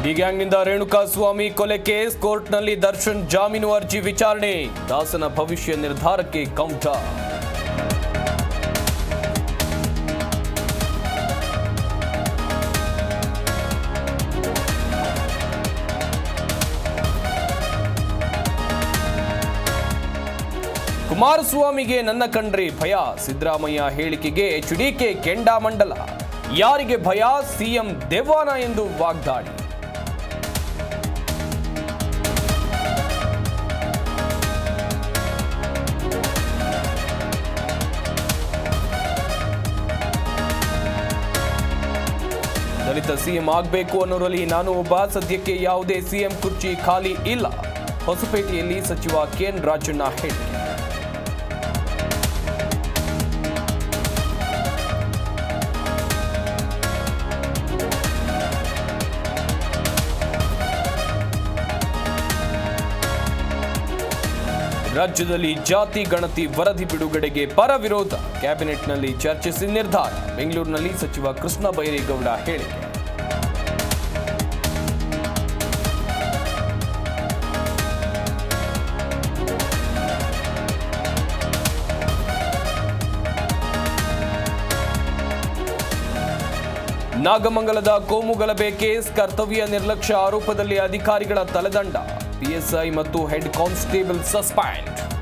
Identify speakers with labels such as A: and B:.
A: D ಗ್ಯಾಂಗ್ನಿಂದ Renukaswamy ಕೊಲೆ case ಕೋರ್ಟ್ನಲ್ಲಿ ದರ್ಶನ್ ಜಾಮೀನು ಅರ್ಜಿ ವಿಚಾರಣೆ. ದಾಸನ ಭವಿಷ್ಯ ನಿರ್ಧಾರಕ್ಕೆ ಕೌಂಟರ್. ಕುಮಾರಸ್ವಾಮಿಗೆ ನನ್ನ ಕಂಡ್ರೆ ಭಯ. ಸಿದ್ದರಾಮಯ್ಯ ಹೇಳಿಕೆಗೆ ಎಚ್ಡಿಕೆ ಕೆಂಡಾಮಂಡಲ. ಯಾರಿಗೆ ಭಯ? ಸಿಎಂ ದೆವ್ವಾನ ಎಂದು ವಾಗ್ದಾಳಿ. ದಲಿತ ಸಿಎಂ ಆಗಬೇಕು ಅನ್ನೋರಲ್ಲಿ ನಾನು ಒಬ್ಬ. ಸದ್ಯಕ್ಕೆ ಯಾವುದೇ ಸಿಎಂ ಕುರ್ಚಿ ಖಾಲಿ ಇಲ್ಲ. ಹೊಸಪೇಟೆಯಲ್ಲಿ ಸಚಿವ ಕೆಎನ್ ರಾಜಣ್ಣ ಹೇಳಿಕೆ. ರಾಜ್ಯದಲ್ಲಿ ಜಾತಿ ಗಣತಿ ವರದಿ ಬಿಡುಗಡೆಗೆ ಪರ ವಿರೋಧ. ಕ್ಯಾಬಿನೆಟ್ನಲ್ಲಿ ಚರ್ಚಿಸಿ ನಿರ್ಧಾರ. ಬೆಂಗಳೂರಿನಲ್ಲಿ ಸಚಿವ ಕೃಷ್ಣ ಬೈರೇಗೌಡ ಹೇಳಿಕೆ. ನಾಗಮಂಗಲದ ಕೋಮು ಗಲಭೆ ಕೇಸ್. ಕರ್ತವ್ಯ ನಿರ್ಲಕ್ಷ್ಯ ಆರೋಪದಲ್ಲಿ ಅಧಿಕಾರಿಗಳ ತಲೆದಂಡ. ಪಿಎಸ್ಐ ಮತ್ತು ಹೆಡ್ ಕಾನ್ಸ್ಟೇಬಲ್ ಸಸ್ಪೆಂಡ್.